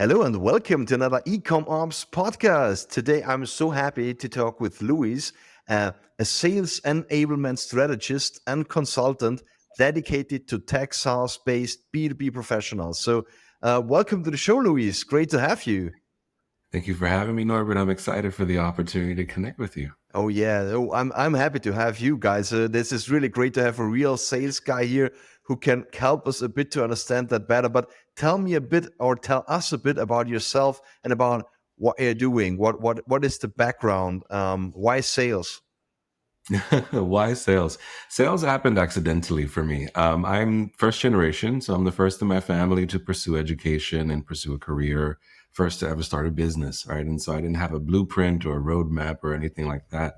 Hello and welcome to another eCom Ops podcast. Today I'm so happy to talk with Luis, a sales enablement strategist and consultant dedicated to tech SaaS based B2B professionals. Welcome to the show, Luis. Great to have you. Thank you for having me, Norbert. I'm excited for the opportunity to connect with you. Oh yeah, I'm happy to have you guys. This is really great to have a real sales guy here who can help us a bit to understand that better. But tell me a bit, or tell us a bit about yourself and about what you're doing. What is the background? Why sales? Why sales? Sales happened accidentally for me. I'm first generation, so I'm the first in my family to pursue education and pursue a career, first to ever start a business, right? And so I didn't have a blueprint or a roadmap or anything like that.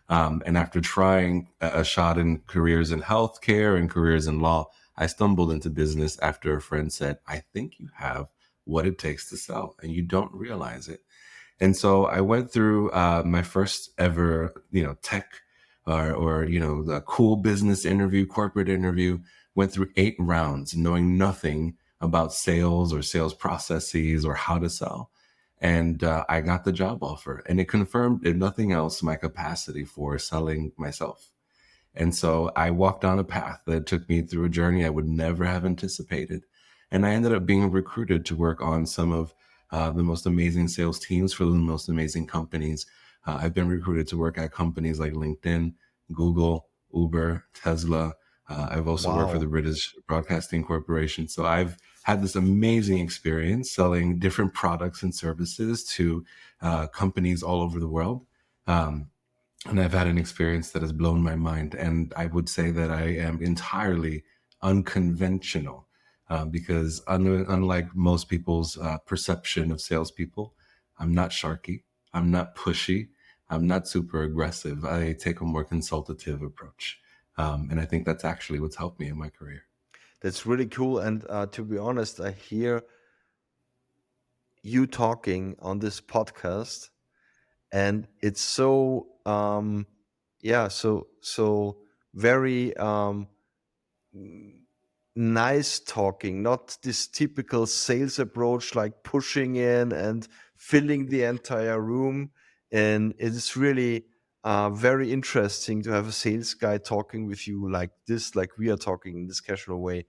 And after trying a shot in careers in healthcare and careers in law, I stumbled into business after a friend said, I think you have what it takes to sell, and you don't realize it. And so I went through my first ever, tech or the cool business interview, corporate interview. Went through 8 rounds, knowing nothing about sales or sales processes or how to sell. And I got the job offer, and it confirmed, if nothing else, my capacity for selling myself. And so I walked on a path that took me through a journey I would never have anticipated. And I ended up being recruited to work on some of the most amazing sales teams for the most amazing companies. I've been recruited to work at companies like LinkedIn, Google, Uber, Tesla. I've also worked for the Wow. British Broadcasting Corporation. So I've had this amazing experience selling different products and services to companies all over the world. Um, and I've had an experience that has blown my mind. And I would say that I am entirely unconventional because unlike most people's perception of salespeople, I'm not sharky, I'm not pushy, I'm not super aggressive. I take a more consultative approach. And I think that's actually what's helped me in my career. That's really cool. And to be honest, I hear you talking on this podcast, and it's so yeah, so very nice talking, not this typical sales approach like pushing in and filling the entire room. And it's really very interesting to have a sales guy talking with you like this, like we are talking in this casual way.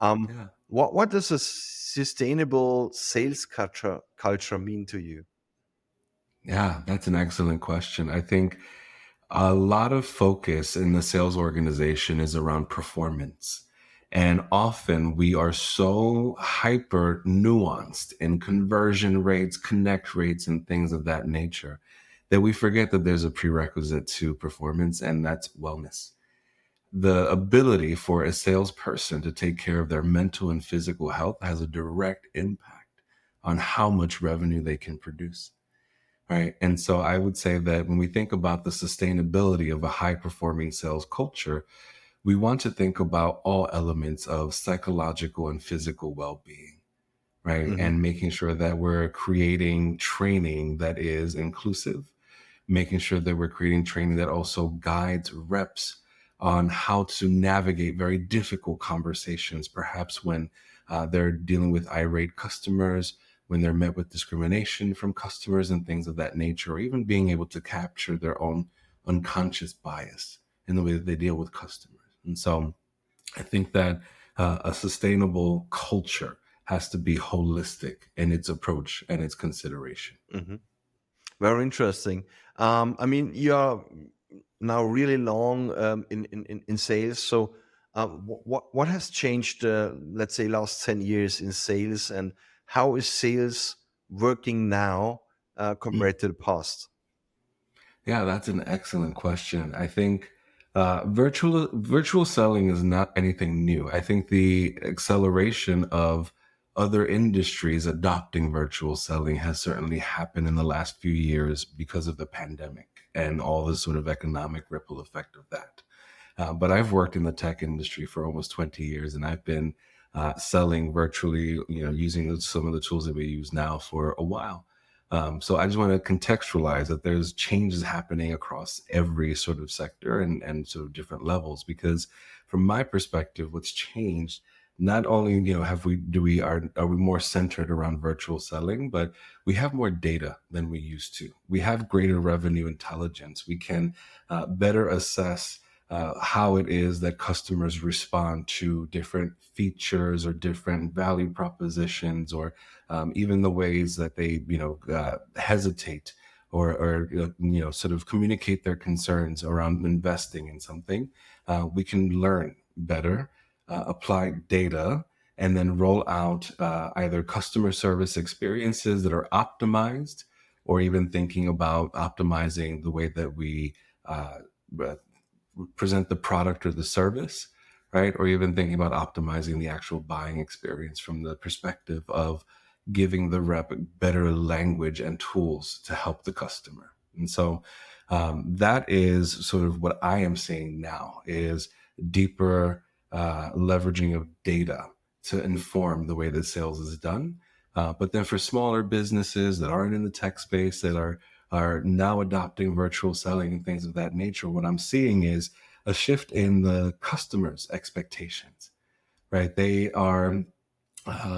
Yeah. What does a sustainable sales culture mean to you? Yeah, that's an excellent question. I think a lot of focus in the sales organization is around performance. And often we are so hyper nuanced in conversion rates, connect rates, and things of that nature that we forget that there's a prerequisite to performance, and that's wellness. The ability for a salesperson to take care of their mental and physical health has a direct impact on how much revenue they can produce. Right. And so I would say that when we think about the sustainability of a high performing sales culture, we want to think about all elements of psychological and physical well being. Right. Hmm. And making sure that we're creating training that is inclusive, making sure that we're creating training that also guides reps on how to navigate very difficult conversations, perhaps when they're dealing with irate customers, when they're met with discrimination from customers and things of that nature, or even being able to capture their own unconscious bias in the way that they deal with customers. And so I think that a sustainable culture has to be holistic in its approach and its consideration. Hmm. Very interesting. I mean, you are now really long in sales. So, what has changed? Let's say last 10 years in sales, and how is sales working now compared to the past? Yeah, that's an excellent question. I think virtual selling is not anything new. I think the acceleration of other industries adopting virtual selling has certainly happened in the last few years because of the pandemic and all the sort of economic ripple effect of that. But I've worked in the tech industry for almost 20 years, and I've been selling virtually, using some of the tools that we use now for a while. So I just want to contextualize that there's changes happening across every sort of sector and sort of different levels, because from my perspective, what's changed not only have we do we are we more centered around virtual selling, but we have more data than we used to. We have greater revenue intelligence. We can better assess how it is that customers respond to different features or different value propositions, or even the ways that they hesitate or sort of communicate their concerns around investing in something. We can learn better, apply data, and then roll out either customer service experiences that are optimized, or even thinking about optimizing the way that we uh, present the product or the service, right? Or even thinking about optimizing the actual buying experience from the perspective of giving the rep better language and tools to help the customer. And so that is sort of what I am seeing now is deeper leveraging of data to inform the way that sales is done. But then for smaller businesses that aren't in the tech space, that are now adopting virtual selling and things of that nature, what I'm seeing is a shift in the customer's expectations, right? They are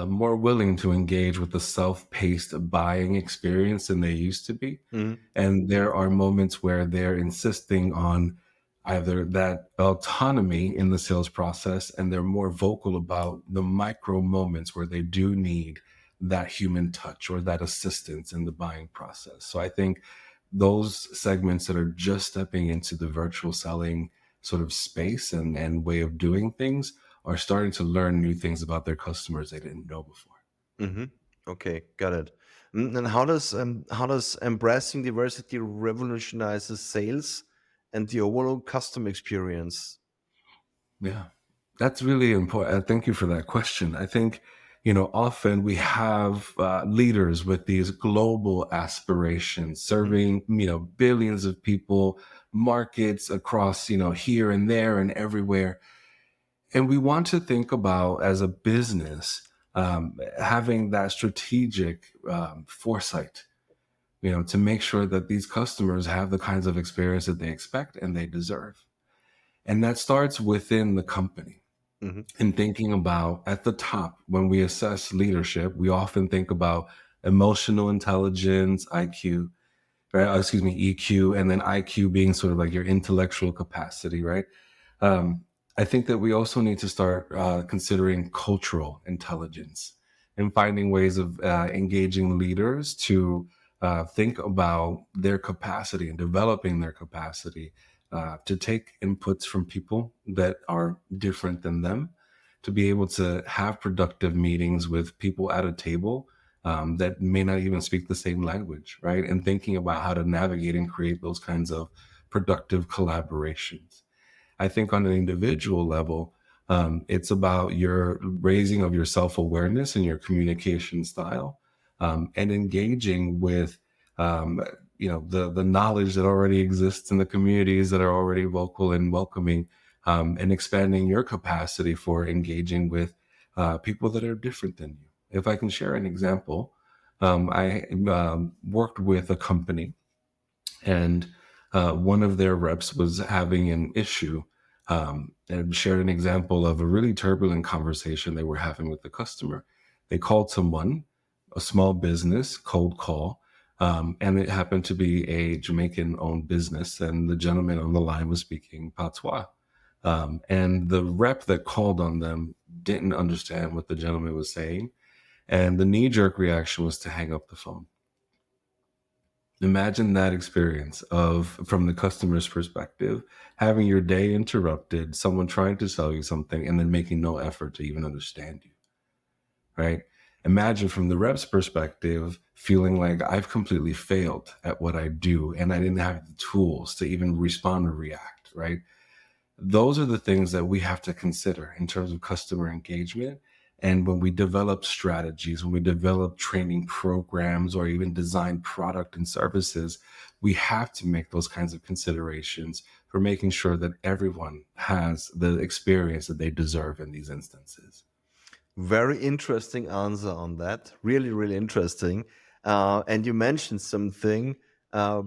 more willing to engage with the self-paced buying experience than they used to be. Mhm. And there are moments where they're insisting on either that autonomy in the sales process, and they're more vocal about the micro moments where they do need that human touch or that assistance in the buying process. So I think those segments that are just stepping into the virtual selling sort of space and way of doing things are starting to learn new things about their customers they didn't know before. Mhm. Okay, got it. And how does embracing diversity revolutionizes sales and the overall customer experience? Yeah, that's really important. Thank you for that question. I think, often we have leaders with these global aspirations, Mhm. serving, billions of people, markets across, here and there and everywhere. And we want to think about as a business, having that strategic foresight, to make sure that these customers have the kinds of experience that they expect and they deserve. And that starts within the company. Mhm. And thinking about at the top, when we assess leadership, we often think about emotional intelligence, IQ, right? Excuse me, EQ, and then IQ being sort of like your intellectual capacity, right? Um, I think that we also need to start considering cultural intelligence and finding ways of engaging leaders to think about their capacity and developing their capacity to take inputs from people that are different than them, to be able to have productive meetings with people at a table that may not even speak the same language, right? And thinking about how to navigate and create those kinds of productive collaborations. I think on an individual level, it's about your raising of your self awareness and your communication style, and engaging with, um, the knowledge that already exists in the communities that are already vocal and welcoming, and expanding your capacity for engaging with people that are different than you. If I can share an example, I worked with a company, and one of their reps was having an issue, and shared an example of a really turbulent conversation they were having with the customer. They called someone, a small business, cold call, and it happened to be a Jamaican owned business, and the gentleman on the line was speaking patois. And the rep that called on them didn't understand what the gentleman was saying, and the knee jerk reaction was to hang up the phone. Imagine that experience of from the customer's perspective, having your day interrupted, someone trying to sell you something and then making no effort to even understand you, right? Imagine from the rep's perspective, feeling like I've completely failed at what I do and I didn't have the tools to even respond or react, right? Those are the things that we have to consider in terms of customer engagement. And when we develop strategies, when we develop training programs, or even design product and services, we have to make those kinds of considerations for making sure that everyone has the experience that they deserve in these instances. Very interesting answer on that. Really, really interesting. And you mentioned something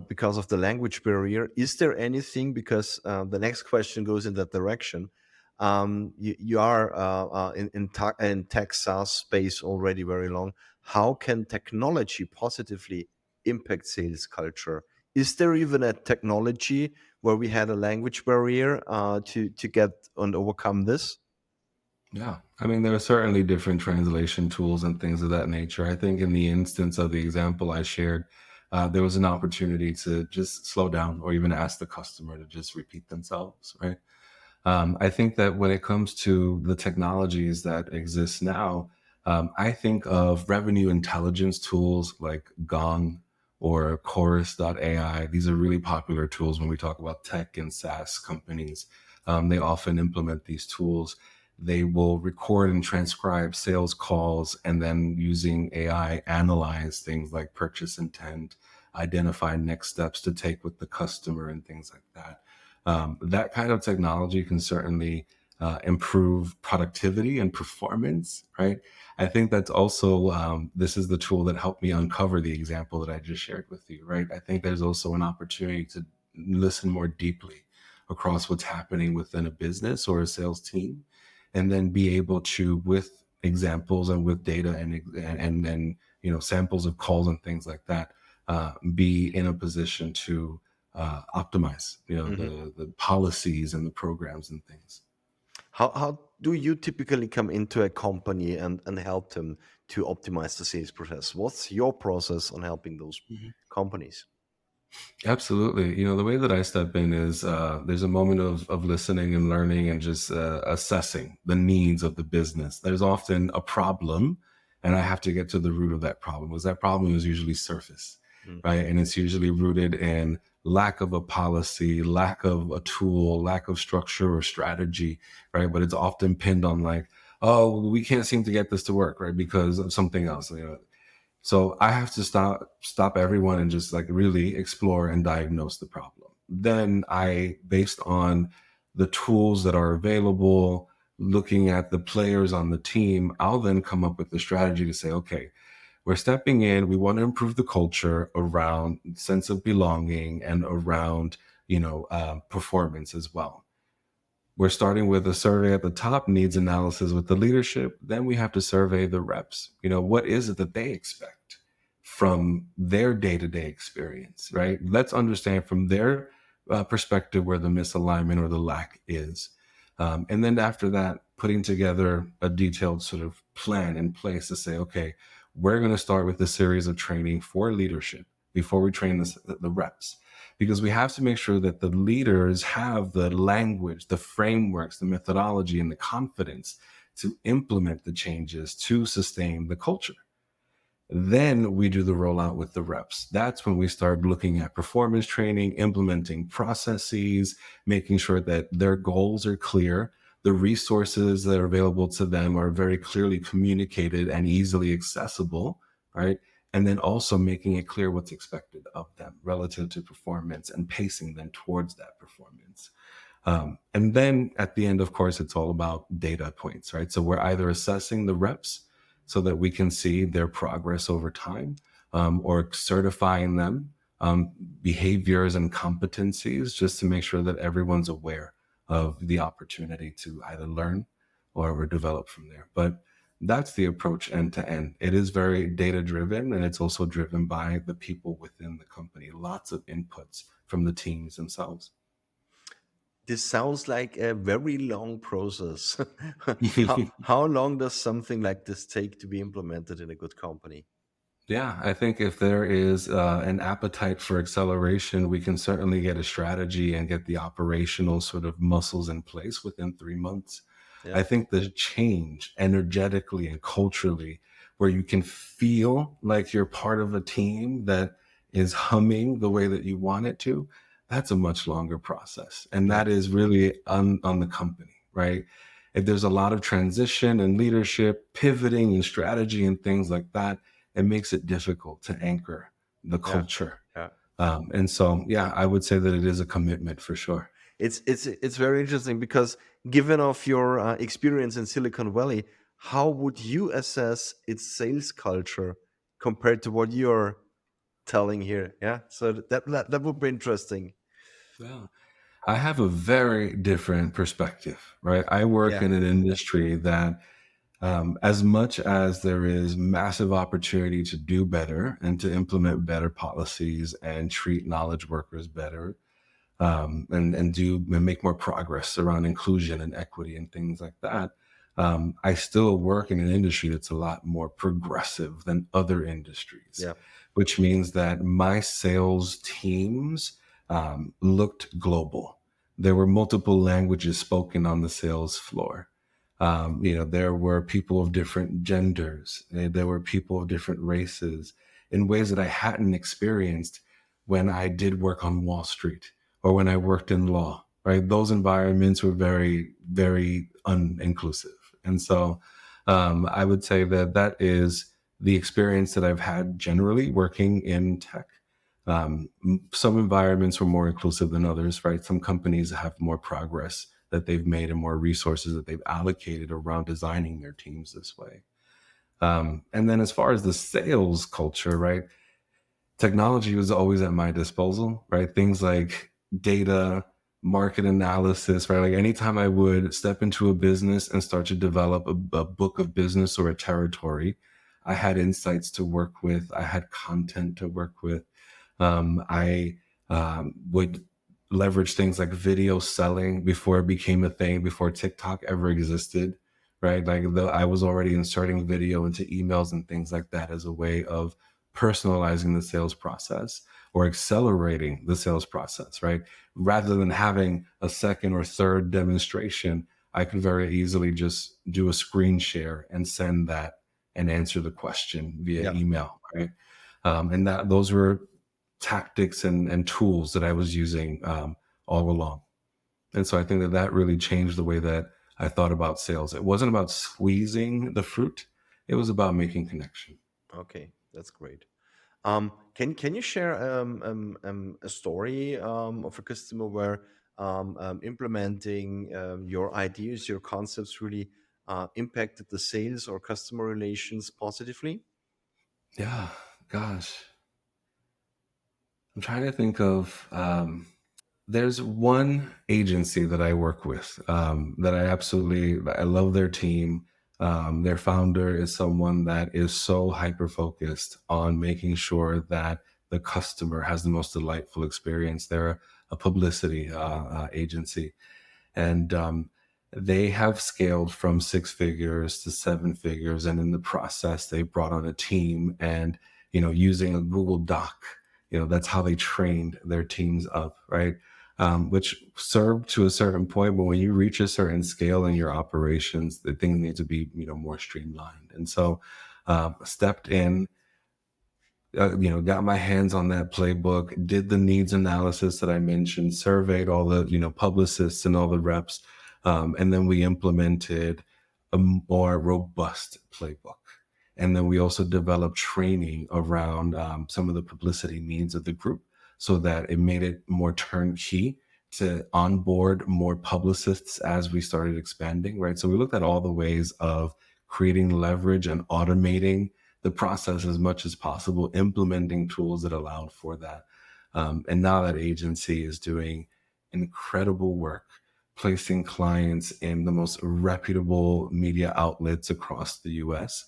because of the language barrier. Is there anything, because the next question goes in that direction, You are in tech SaaS space already very long. How can technology positively impact sales culture? Is there even a technology where we had a language barrier to get and overcome this? Yeah. I mean, there are certainly different translation tools and things of that nature. I think in the instance of the example I shared, there was an opportunity to just slow down or even ask the customer to just repeat themselves, right? I think that when it comes to the technologies that exist now, I think of revenue intelligence tools like Gong or Chorus.ai. These are really popular tools when we talk about tech and SaaS companies. They often implement these tools. They will record and transcribe sales calls and then using AI analyze things like purchase intent, identify next steps to take with the customer and things like that. That kind of technology can certainly improve productivity and performance, right? I think that's also, this is the tool that helped me uncover the example that I just shared with you, right? I think there's also an opportunity to listen more deeply across what's happening within a business or a sales team, and then be able to, with examples and with data and samples of calls and things like that, be in a position to optimize, Mhm. the policies and the programs and things. How do you typically come into a company and help them to optimize the sales process? What's your process on helping those companies? Absolutely. The way that I step in is there's a moment of listening and learning and just assessing the needs of the business. There's often a problem, and I have to get to the root of that problem, because that problem is usually surface, Mm. right? And it's usually rooted in lack of a policy, lack of a tool, lack of structure or strategy, right? But it's often pinned on like, oh, we can't seem to get this to work, right? Because of something else. So I have to stop everyone and just like really explore and diagnose the problem. Then based on the tools that are available, looking at the players on the team, I'll then come up with the strategy to say, okay, we're stepping in. We want to improve the culture around sense of belonging and around, performance as well. We're starting with a survey at the top, needs analysis with the leadership. Then we have to survey the reps. What is it that they expect from their day to day experience, right? Let's understand from their perspective where the misalignment or the lack is. And then after that, putting together a detailed sort of plan in place to say, okay, we're going to start with a series of training for leadership before we train the reps, because we have to make sure that the leaders have the language, the frameworks, the methodology, and the confidence to implement the changes to sustain the culture. Then we do the rollout with the reps. That's when we start looking at performance training, implementing processes, making sure that their goals are clear. The resources that are available to them are very clearly communicated and easily accessible, right? And then also making it clear what's expected of them relative to performance and pacing them towards that performance. And then at the end, of course, it's all about data points, right? So we're either assessing the reps so that we can see their progress over time, or certifying them, behaviors and competencies, just to make sure that everyone's aware of the opportunity to either learn or develop from there. But that's the approach end to end. It is very data driven, and it's also driven by the people within the company. Lots of inputs from the teams themselves. This sounds like a very long process. How long does something like this take to be implemented in a good company? Yeah, I think if there is an appetite for acceleration, we can certainly get a strategy and get the operational sort of muscles in place within 3 months. Yeah, I think the change energetically and culturally, where you can feel like you're part of a team that is humming the way that you want it to, that's a much longer process. And yeah, that is really on the company, right? If there's a lot of transition and leadership, pivoting and strategy and things like that, it makes it difficult to anchor the yeah, culture. yeah. And so, yeah, I would say that it is a commitment for sure. It's very interesting because given of your experience in Silicon Valley, how would you assess its sales culture compared to what you're telling here? Yeah, so that would be interesting. Yeah. I have a very different perspective, right? I work Yeah, in an industry that, as much as there is massive opportunity to do better and to implement better policies and treat knowledge workers better, and make more progress around inclusion and equity and things like that. I still work in an industry that's a lot more progressive than other industries, yeah, which means that my sales teams looked global. There were multiple languages spoken on the sales floor. There were people of different genders. There were people of different races in ways that I hadn't experienced when I did work on Wall Street or when I worked in law, right? Those environments were very, very uninclusive. And so I would say that that is the experience that I've had generally working in tech. Some environments were more inclusive than others, right? Some companies have more progress that they've made and more resources that they've allocated around designing their teams this way. And then as far as the sales culture, right? Technology was always at my disposal, right? Things like data, market analysis, right? Like anytime I would step into a business and start to develop a book of business or a territory, I had insights to work with, I had content to work with. I would leverage things like video selling before it became a thing, before TikTok ever existed, right? I was already inserting video into emails and things like that as a way of personalizing the sales process or accelerating the sales process, right? Rather than having a second or third demonstration, I could very easily just do a screen share and send that and answer the question via yeah. email, right? And that those were tactics and tools that I was using all along. And so I think that that really changed the way that I thought about sales. It wasn't about squeezing the fruit; it was about making connection. Okay, that's great. Can you share a story of a customer where implementing your ideas, your concepts really impacted the sales or customer relations positively? Yeah, gosh, I'm trying to think of. There's one agency that I work with that I love their team. Their founder is someone that is so hyper focused on making sure that the customer has the most delightful experience. They're a publicity agency, and they have scaled from six figures to seven figures, and in the process they brought on a team, and using a Google Doc, that's how they trained their teams up, right? Which served to a certain point, but when you reach a certain scale in your operations, the things need to be more streamlined. And so stepped in, got my hands on that playbook, did the needs analysis that I mentioned, surveyed all the, publicists and all the reps. And then we implemented a more robust playbook. And then we also developed training around some of the publicity needs of the group so that it made it more turnkey to onboard more publicists as we started expanding, right? So we looked at all the ways of creating leverage and automating the process as much as possible, implementing tools that allowed for that. And now that agency is doing incredible work, placing clients in the most reputable media outlets across the US,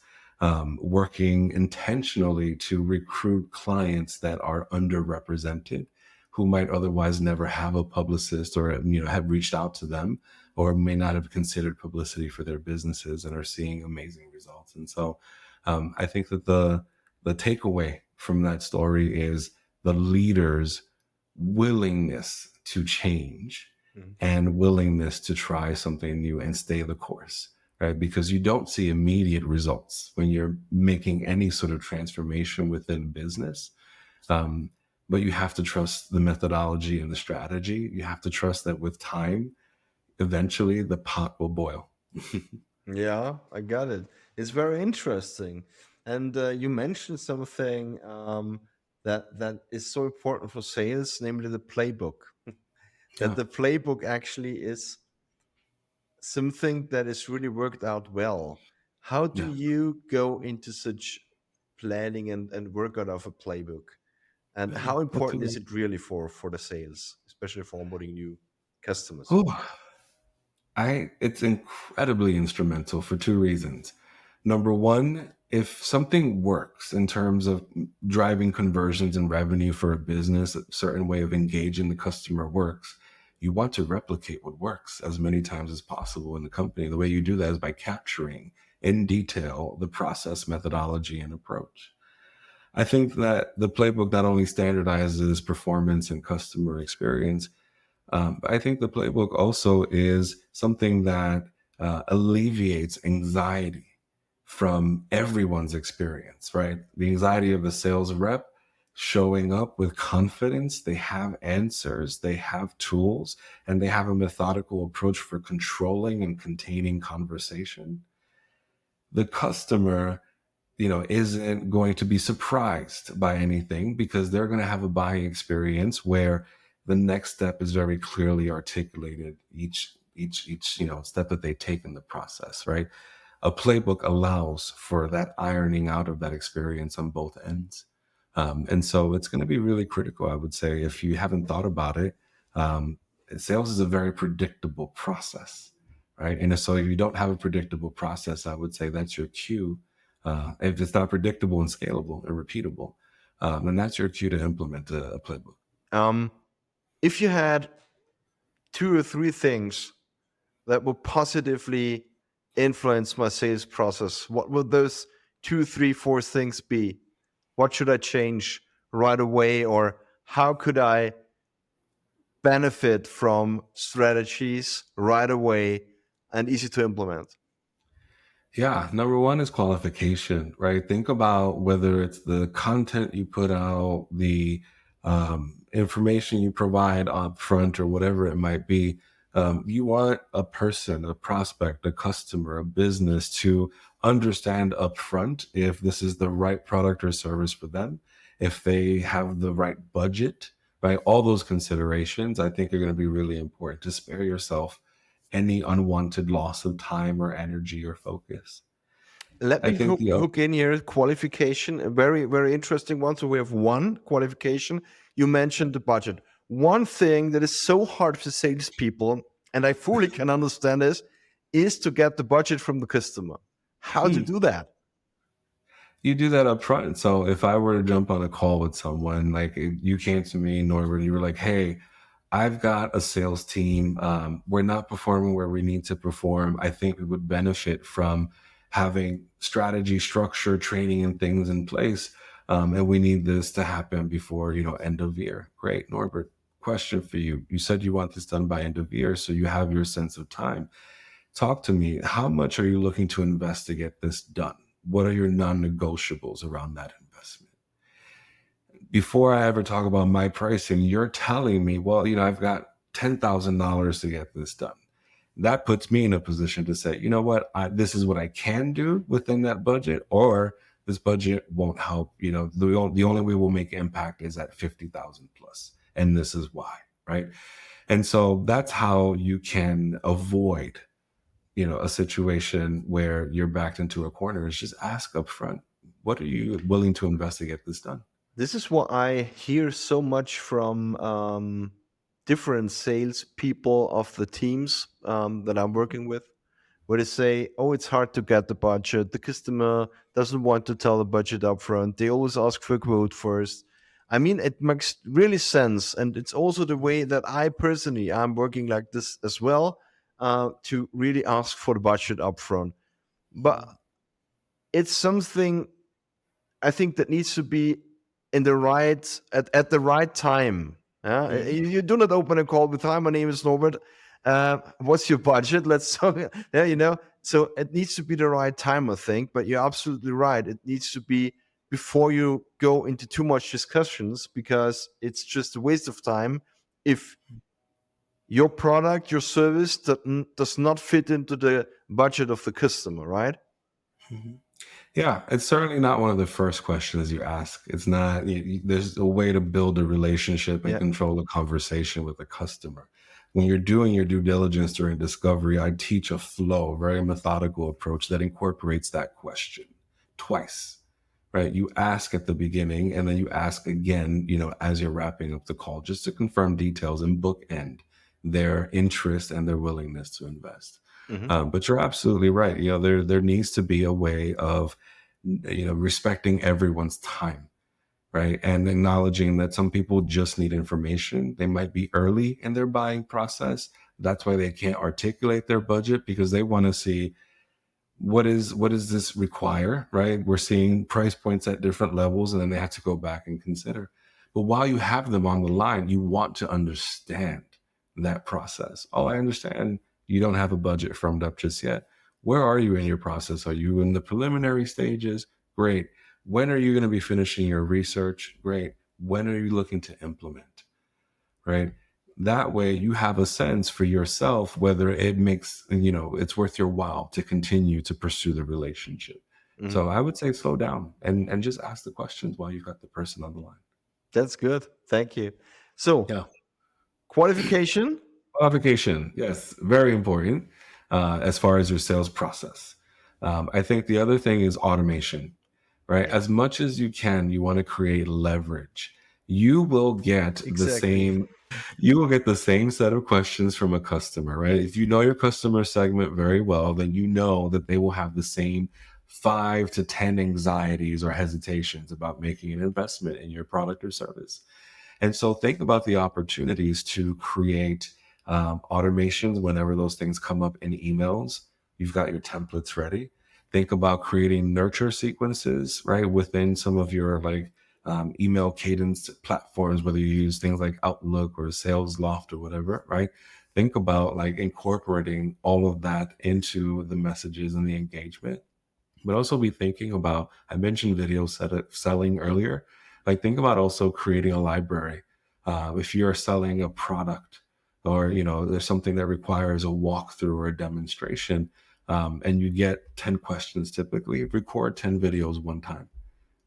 working intentionally to recruit clients that are underrepresented who might otherwise never have a publicist or have reached out to them or may not have considered publicity for their businesses and are seeing amazing results. And so I think that the takeaway from that story is the leader's willingness to change Mhm. and willingness to try something new and stay the course, right? Because you don't see immediate results when you're making any sort of transformation within business. Um, but you have to trust the methodology and the strategy. You have to trust that with time, eventually the pot will boil. Yeah, I got it. It's very interesting, and you mentioned something that is so important for sales, namely the playbook. That Yeah. the playbook actually is something that is really worked out well. How do Yeah. you go into such planning and work out of a playbook? And Yeah. how important is it really for the sales, especially for onboarding new? customers? Oh, it's incredibly instrumental for two reasons. Number one, if something works in terms of driving conversions and revenue for a business, a certain way of engaging the customer works, you want to replicate what works as many times as possible in the company. The way you do that is by capturing in detail the process, methodology, and approach. I think that the playbook not only standardizes performance and customer experience, but I think the playbook also is something that alleviates anxiety from everyone's experience, right? The anxiety of a sales rep showing up with confidence. They have answers, they have tools, and they have a methodical approach for controlling and containing conversation. The customer, isn't going to be surprised by anything because they're going to have a buying experience where the next step is very clearly articulated each step that they take in the process, right? A playbook allows for that ironing out of that experience on both ends. And so it's going to be really critical, I would say, if you haven't thought about it. Um, Sales is a very predictable process, right? And so if you don't have a predictable process, I would say that's your cue. If it's not predictable and scalable and repeatable, then that's your cue to implement a playbook. Um, if you had two or three things that would positively influence my sales process, what would those two, three, four things be? What should I change right away, or how could I benefit from strategies right away and easy to implement? Yeah, number one is qualification, right? Think about whether it's the content you put out, the information you provide up front, or whatever it might be. You want a person, a prospect, a customer, a business to understand upfront if this is the right product or service for them, if they have the right budget, right? All those considerations, I think, are going to be really important to spare yourself any unwanted loss of time or energy or focus. Let I me think the hook in here qualification, a very, very interesting one. So we have one qualification. You mentioned the budget. One thing that is so hard for salespeople, and I fully can understand this, is to get the budget from the customer. How to do that? you do that up front. So if I were to jump on a call with someone, like if you came to me, Norbert, you were like, "Hey, I've got a sales team. We're not performing where we need to perform. I think we would benefit from having strategy, structure, training, and things in place. And we need this to happen before, end of year." Great, Norbert. Question for you. You said you want this done by end of year, so you have your sense of time. Talk to me. How much are you looking to invest to get this done? What are your non-negotiables around that investment? Before I ever talk about my pricing, you're telling me, well, I've got $10,000 to get this done. That puts me in a position to say, you know what, this is what I can do within that budget, or this budget won't help. The only way we'll make impact is at 50,000 plus, and this is why, right? And so that's how you can avoid, a situation where you're backed into a corner. Is just ask up front, what are you willing to invest to get this done? This is what I hear so much from different sales people of the teams that I'm working with, where they say, "Oh, it's hard to get the budget. The customer doesn't want to tell the budget up front. They always ask for a quote first." I mean, it makes really sense, and it's also the way that I personally am working like this as well, to really ask for the budget up front. But it's something I think that needs to be in the right at the right time. Yeah, Mhm. you do not open a call with, "Hi, my name is Norbert. What's your budget? Let's talk." Yeah, So it needs to be the right time, I think. But you're absolutely right. It needs to be before you go into too much discussions, because it's just a waste of time if your product, your service does not fit into the budget of the customer, right? Mhm. Yeah, it's certainly not one of the first questions you ask. It's not, there's a way to build a relationship and Yeah. control a conversation with a customer. When you're doing your due diligence during discovery, I teach a flow, very methodical approach that incorporates that question twice, right? You ask at the beginning and then you ask again, as you're wrapping up the call, just to confirm details and bookend their interest and their willingness to invest. Hmm. But you're absolutely right. There needs to be a way of respecting everyone's time, right? And acknowledging that some people just need information. They might be early in their buying process. That's why they can't articulate their budget, because they want to see what does this require, right? We're seeing price points at different levels, and then they have to go back and consider. But while you have them on the line, you want to understand that process. Oh, I understand you don't have a budget firmed up just yet. Where are you in your process? Are you in the preliminary stages? Great. When are you going to be finishing your research? Great. When are you looking to implement? Right? That way you have a sense for yourself whether it makes, it's worth your while to continue to pursue the relationship. Hmm. So I would say slow down and just ask the questions while you've got the person on the line. That's good. Thank you. So, Yeah. qualification. Qualification, yes, very important as far as your sales process. I think the other thing is automation, right? Yeah, As much as you can, you want to create leverage. You will get the exactly. same you will get the same set of questions from a customer, right? If you know your customer segment very well, then you know that they will have the same 5 to 10 anxieties or hesitations about making an investment in your product or service. And so think about the opportunities to create automations whenever those things come up in emails. You've got your templates ready. Think about creating nurture sequences, right, within some of your email cadence platforms, whether you use things like Outlook or Sales Loft or whatever, right? Think about like incorporating all of that into the messages and the engagement, but also be thinking about, I mentioned video selling earlier. Like think about also creating a library. If you're selling a product, or there's something that requires a walkthrough or a demonstration, and you get 10 questions, typically record 10 videos one time,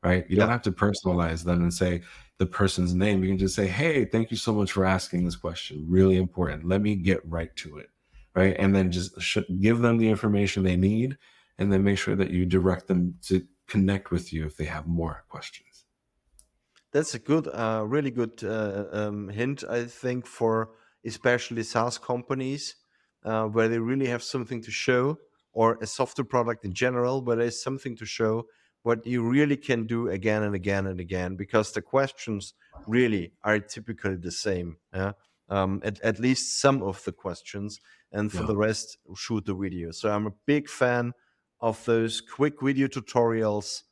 right? You don't Yeah, have to personalize them and say the person's name. You can just say, hey, thank you so much for asking this question. Really important. Let me get right to it. Right. And then just give them the information they need, and then make sure that you direct them to connect with you if they have more questions. that's a good, really good hint, I think, for especially SaaS companies where they really have something to show, or a software product in general, where there's something to show what you really can do again and again and again, because the questions really are typically the same. Yeah? At least some of the questions, and for Yeah. the rest, shoot the video. So I'm a big fan of those quick video tutorials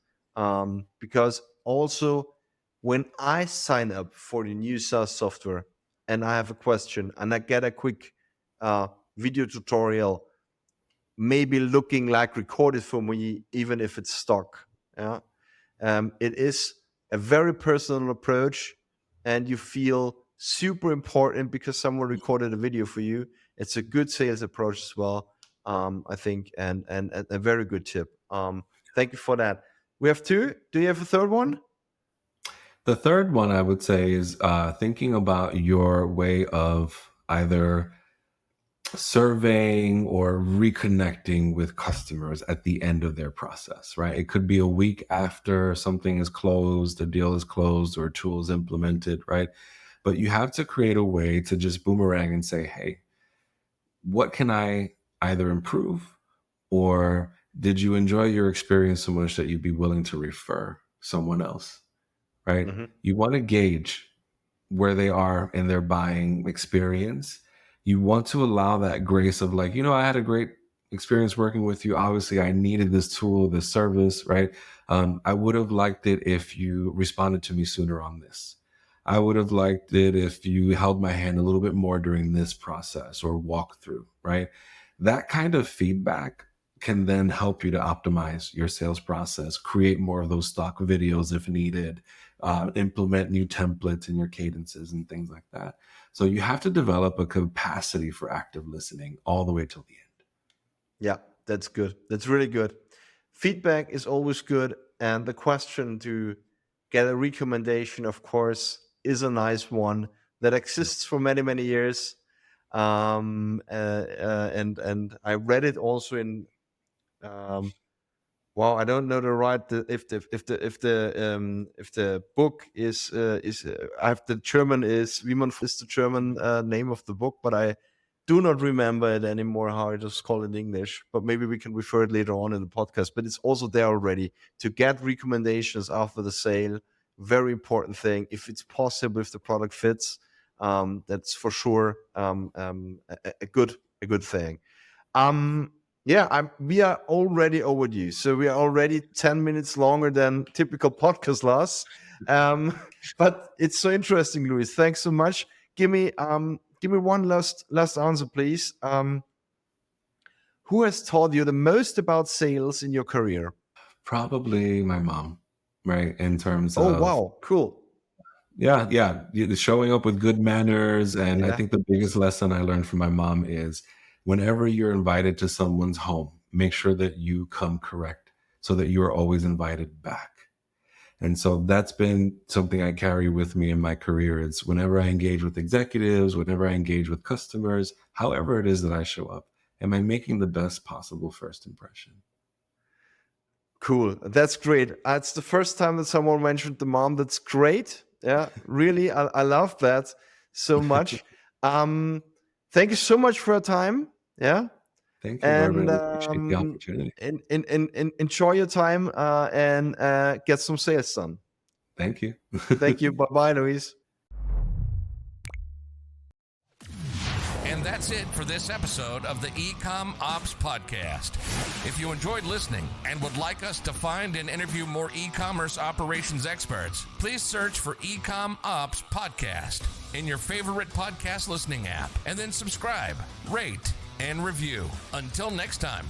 because also when I sign up for the new SaaS software and I have a question and I get a quick uh, video tutorial, maybe looking like recorded for me, even if it's stock. Yeah, it is a very personal approach, and you feel super important because someone recorded a video for you. It's a good sales approach as well, I think, and a very good tip. Thank you for that. We have two. Do you have a third one? The third one I would say is thinking about your way of either surveying or reconnecting with customers at the end of their process, right? It could be a week after something is closed, a deal is closed, or a tool is implemented, right? But you have to create a way to just boomerang and say, hey, what can I either improve, or did you enjoy your experience so much that you'd be willing to refer someone else, right? Hmm. You want to gauge where they are in their buying experience. You want to allow that grace of like, I had a great experience working with you. Obviously, I needed this tool, this service, right? I would have liked it if you responded to me sooner on this. I would have liked it if you held my hand a little bit more during this process or walkthrough, right? That kind of feedback can then help you to optimize your sales process, create more of those stock videos if needed, implement new templates in your cadences and things like that. So you have to develop a capacity for active listening all the way till the end. Yeah, that's good. That's really good. Feedback is always good. And the question to get a recommendation, of course, is a nice one that Yeah. exists for many, many years. And I read it also in um, Wow, I don't know if the book is I have the German is wie man is the German name of the book, but I do not remember it anymore how it is called in English. But maybe we can refer it later on in the podcast. But it's also there already to get recommendations after the sale. Very important thing. If it's possible, if the product fits, that's for sure a good thing. Um, yeah, we are already overdue. So we are already 10 minutes longer than typical podcast lasts. Um, but it's so interesting, Luis. Thanks so much. Give me one last answer, please. Who has taught you the most about sales in your career? Probably my mom, right? In terms Oh, of, wow, cool. yeah, showing up with good manners. And I Yeah, think the biggest lesson I learned from my mom is whenever you're invited to someone's home, make sure that you come correct so that you are always invited back. And so that's been something I carry with me in my career. It's whenever I engage with executives, whenever I engage with customers, however it is that I show up, am I making the best possible first impression? cool. That's great. It's the first time that someone mentioned the mom. That's great. Yeah, really. I love that so much. Um, Thank you so much for your time. Yeah. Thank you. I And really appreciate the opportunity. enjoy your time and get some sales done. Thank you. Thank you. Bye bye, Luis. And that's it for this episode of the eCom Ops Podcast. If you enjoyed listening and would like us to find and interview more e-commerce operations experts, please search for eCom Ops Podcast in your favorite podcast listening app and then subscribe, rate, and review. Until next time.